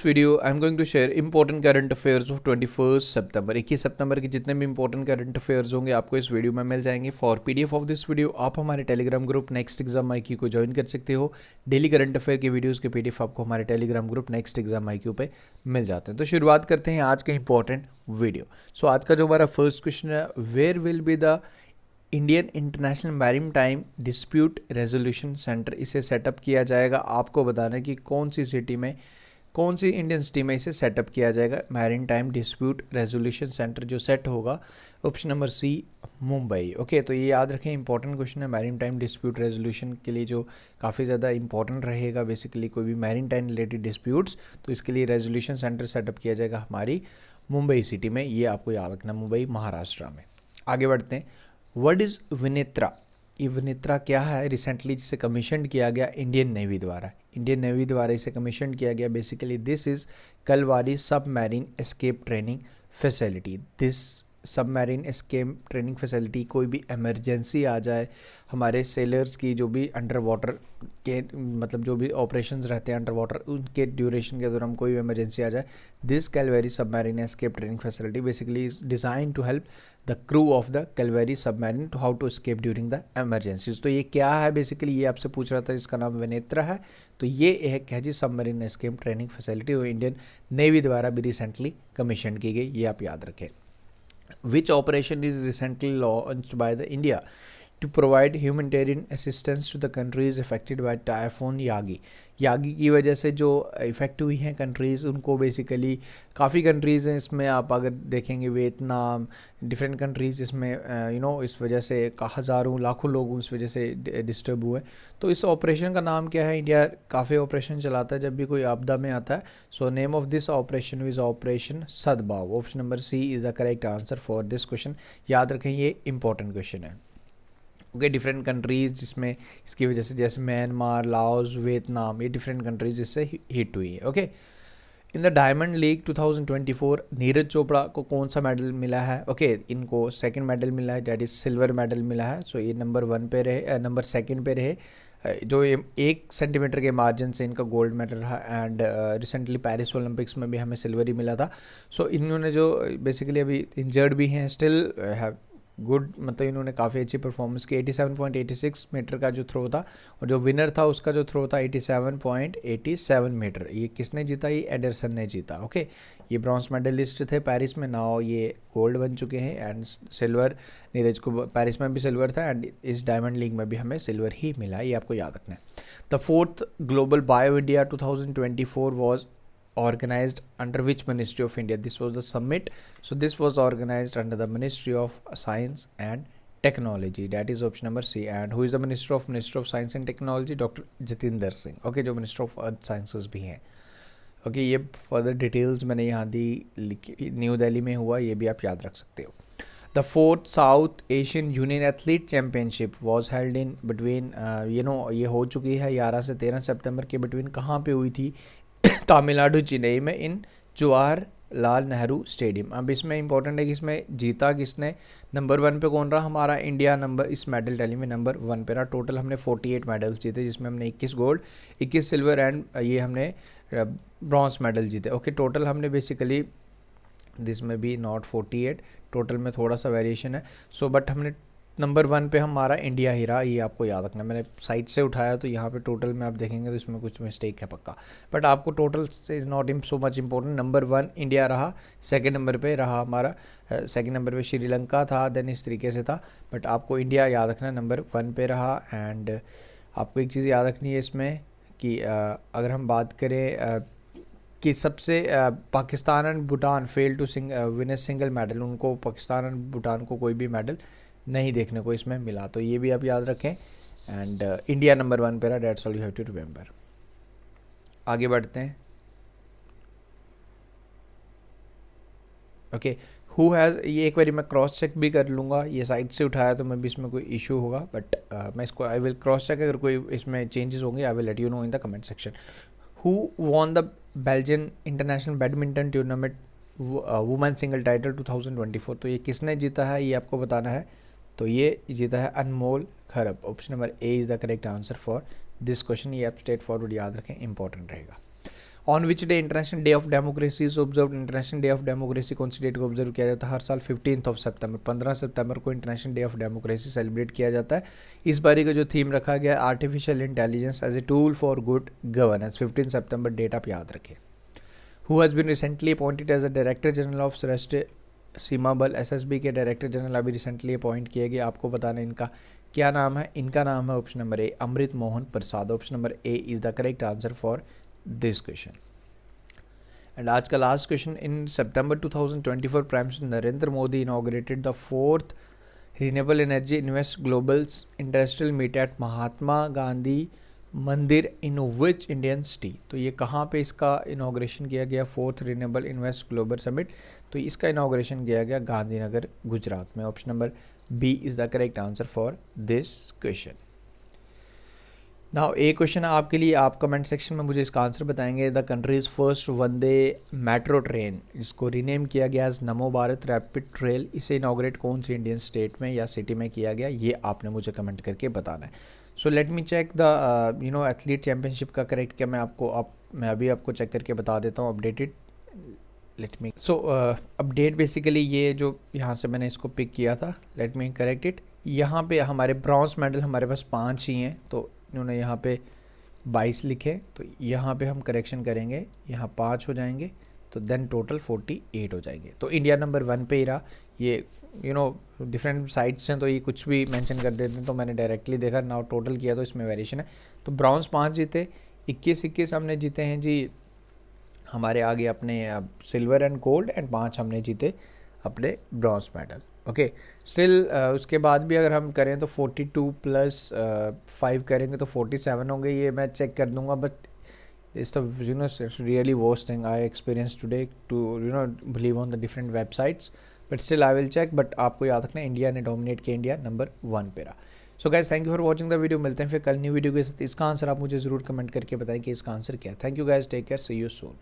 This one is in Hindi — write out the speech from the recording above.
This video I am going to share important current affairs of 21 सितंबर 21 सितंबर के जितने भी इंपॉर्टेंट करंट अफेयर्स होंगे आपको इस वीडियो में मिल जाएंगे। For PDF of this video आप हमारे Telegram group next exam IQ को ज्वाइन कर सकते हो। डेली करंट अफेयर की वीडियोस के पीडीएफ आपको हमारे Telegram group next exam IQ पे मिल जाते हैं। तो शुरुआत करते हैं आज का इंपॉर्टेंट वीडियो। सो आज का जो हमारा फर्स्ट क्वेश्चन है, where will be the Indian international maritime dispute resolution centre, इसे सेटअप किया जाएगा। आपको बताना है कि कौन सी सिटी में, कौन सी इंडियन सिटी में इसे सेटअप किया जाएगा। Maritime dispute resolution centre जो सेट होगा, option number C Mumbai. Okay, तो ये याद रखें, इंपॉर्टेंट क्वेश्चन है। मैरिम टाइम डिस्प्यूट रेजोल्यूशन के लिए जो काफ़ी ज़्यादा इंपॉर्टेंट रहेगा, बेसिकली कोई भी मैरिम टाइम रिलेटेड डिस्प्यूट्स, तो इसके लिए रेजोल्यूशन सेंटर सेटअप किया जाएगा हमारी मुंबई सिटी में। ये आपको याद रखना, मुंबई महाराष्ट्र में। आगे बढ़ते हैं। What is Vinetra? ये विनेत्रा क्या है? रिसेंटली जिसे कमीशन किया गया इंडियन नेवी द्वारा, इंडियन नेवी द्वारा इसे कमीशन किया गया। Basically this is Kalvari submarine escape training facility. This submarine escape training facility, कोई भी इमरजेंसी आ जाए, हमारे सेलर्स की जो भी अंडर वाटर के मतलब जो भी ऑपरेशंस रहते हैं अंडर वाटर, उनके ड्यूरेशन के दौरान कोई भी इमरजेंसी आ जाए, this Kalvari submarine escape training facility basically is design to help the crew of the Kalvari submarine to how to escape during the emergencies. तो ये क्या है? बेसिकली ये आपसे पूछ रहा था, इसका नाम विनेत्रा है। तो ये एक है जी सबमरीन एस्केप ट्रेनिंग फैसिलिटी, वो इंडियन नेवी द्वारा भी रिसेंटली कमीशन की गई, ये आप याद रखें। Which operation is recently launched by the India to provide humanitarian assistance to the countries affected by Typhoon Yagi? Yagi की वजह से जो इफ़ेक्ट हुई हैं कंट्रीज़, उनको बेसिकली काफ़ी कंट्रीज़ हैं इसमें, आप अगर देखेंगे वियतनाम, डिफरेंट कंट्रीज़ इसमें इस वजह से हज़ारों लाखों लोग इस वजह से डिस्टर्ब हुए। तो इस ऑपरेशन का नाम क्या है? इंडिया काफ़ी ऑपरेशन चलाता है जब भी कोई आपदा में आता है। So name of this operation is operation Sadbhav. Option number C is the correct answer for this question. याद रखें, ये इंपॉर्टेंट क्वेश्चन है। ओके, डिफरेंट कंट्रीज़ जिसमें इसकी वजह से, जैसे म्यांमार, लाओस, वियतनाम, ये डिफरेंट कंट्रीज़ इससे हिट हुई है। Okay, in the Diamond League 2024 Neeraj Chopra को कौन सा मेडल मिला है? ओके, इनको सेकंड मेडल मिला है, दैट इज़ सिल्वर मेडल मिला है। सो ये नंबर 1 पे रहे, नंबर 2 पे रहे, जो ये 1 सेंटीमीटर के मार्जिन से इनका गोल्ड मेडल रहा। एंड रिसेंटली पेरिस ओलंपिक्स में भी हमें सिल्वर ही मिला था। सो इन्होंने जो बेसिकली अभी इंजर्ड भी हैं, स्टिल हैव गुड, मतलब इन्होंने काफ़ी अच्छी परफॉर्मेंस की। 87.86 मीटर का जो थ्रो था, और जो विनर था उसका जो थ्रो था 87.87 मीटर। ये किसने जीता? ये एडरसन ने जीता। ओके, ये ब्रॉन्ज मेडलिस्ट थे पेरिस में, नाउ ये गोल्ड बन चुके हैं। एंड सिल्वर, नीरज को पेरिस में भी सिल्वर था, एंड इस डायमंड लीग में भी हमें सिल्वर ही मिला, ये आपको याद रखना है। The 4th global bio India 2024 was organized under which Ministry of India? This was the summit, so this was organized under the Ministry of Science and Technology, that is option number C. And who is the Minister of Science and Technology? Dr. Jitendra Singh। Okay, जो Minister of Earth Sciences भी हैं। Okay, ये फर्दर डिटेल्स मैंने यहाँ दी, न्यू दिल्ली में हुआ, ये भी आप याद रख सकते हो। The 4th South Asian Union Athlete Championship was held in between ये हो चुकी है 11 से 13 सितंबर के बिटवीन। कहाँ पे हुई थी? तमिलनाडु, चेन्नई में, इन जवाहरलाल नेहरू स्टेडियम। अब इसमें इंपॉर्टेंट है कि इसमें जीता किसने? नंबर 1 पे कौन रहा? हमारा इंडिया नंबर, इस मेडल टैली में नंबर 1 पे रहा। टोटल हमने 48 मेडल्स जीते, जिसमें हमने 21 गोल्ड, 21 सिल्वर एंड ये हमने ब्रॉन्ज मेडल जीते। ओके, टोटल हमने बेसिकली दिस में भी नॉट 48, टोटल में थोड़ा सा वेरिएशन है। सो बट हमने नंबर 1 पे हमारा इंडिया ही रहा, ये आपको याद रखना। मैंने साइड से उठाया तो यहाँ पे टोटल में आप देखेंगे तो इसमें कुछ मिस्टेक है पक्का, बट आपको total is not so much important. Number 1 India रहा, सेकंड नंबर पे रहा हमारा, सेकंड नंबर पे श्रीलंका था, देन इस तरीके से था, बट आपको इंडिया याद रखना नंबर 1 पे रहा। एंड आपको एक चीज़ याद रखनी है इसमें कि अगर हम बात करें कि सबसे Pakistan and Bhutan fail to win a single medal, उनको पाकिस्तान एंड भूटान को कोई भी मेडल नहीं देखने को इसमें मिला, तो ये भी आप याद रखें। एंड इंडिया नंबर 1 पे रहा, that's all you have to remember. आगे बढ़ते हैं। ओके, हु हैज़, ये एक बारी मैं क्रॉस चेक भी कर लूँगा, ये साइड से उठाया तो मैं भी इसमें कोई इशू होगा, बट मैं इसको आई विल क्रॉस चेक, अगर कोई इसमें चेंजेस होंगे I will let you know in the comment section. Who won the Belgian international badminton tournament women single title 2024? तो ये किसने जीता है, ये आपको बताना है। तो ये जीता है अनमोल खरब। Option number A is the correct answer for this question. ये आप स्ट्रेट फॉरवर्ड याद रखें, इंपॉर्टेंट रहेगा। On which day international day of democracy is observe. International day of democracy कौन सी डेट को ऑब्जर्व किया जाता है? हर साल 15 सितंबर, 15 सितंबर को international day of democracy celebrate किया जाता है। इस बारी का जो थीम रखा गया artificial intelligence as a tool for good governance, 15 सितंबर डेट आप याद रखें। Who has been recently appointed as a director general of Sashastra Seema Bal, SSB के डायरेक्टर जनरल अभी रिसेंटली अपॉइंट किए गए। आपको बताना इनका क्या नाम है? इनका नाम है option number A Amrit Mohan Prasad. Option number A is the correct answer for this question. And आज का last question, in September 2024 prime minister Narendra Modi inaugurated the 4th renewable energy invest globals industrial meet at Mahatma Gandhi Mandir in which Indian city. तो ये कहाँ पे इसका इनॉग्रेशन किया गया? 4th renewable invest global summit. तो इसका इनॉग्रेशन किया गया गांधीनगर गुजरात में। Option number B is the correct answer for this question. Now एक क्वेश्चन है आपके लिए, आप कमेंट सेक्शन में मुझे इसका आंसर बताएंगे। The countries first Vande metro train, जिसको रीनेम किया गया एज नमो भारत रैपिड ट्रेल, इसे इनॉग्रेट कौन सी इंडियन स्टेट में या सिटी में किया गया? ये आपने मुझे कमेंट करके बताना है। So let me check the athlete championship का करेक्ट क्या, मैं अभी आपको चेक करके बता देता हूँ। Updated let me update basically ये जो यहाँ से मैंने इसको पिक किया था, लेट मी करेक्ट इट। यहाँ पे हमारे ब्रॉन्ज मेडल हमारे पास 5 ही हैं, तो इन्होंने यहाँ पे 22 लिखे, तो यहाँ पे हम करेक्शन करेंगे, यहाँ 5 हो जाएंगे, तो देन टोटल 48 हो जाएंगे। तो इंडिया नंबर 1 पे ही रहा। ये डिफरेंट साइट्स हैं तो ये कुछ भी मेंशन कर देते हैं, तो मैंने डायरेक्टली देखा, नाउ टोटल किया तो इसमें वेरिएशन है। तो ब्रॉन्ज 5 जीते, 21 हमने जीते हैं जी हमारे आगे अपने सिल्वर एंड गोल्ड, एंड 5 हमने जीते अपने ब्रॉन्ज मेडल। ओके स्टिल उसके बाद भी अगर हम करें तो 42 + 5 करेंगे तो 47 होंगे। ये मैं चेक कर दूंगा, but it's the really worst thing I experience today to believe on the different websites, but still I will check. But आपको याद रखना इंडिया ने डोमिनेट किया, इंडिया नंबर 1 पे रहा। So guys thank you for watching the video. मिलते हैं फिर कल न्यू वीडियो के साथ। इसका आंसर आप मुझे ज़रूर कमेंट करके बताएं कि इसका आंसर क्या है। Thank you guys, take care, see you soon.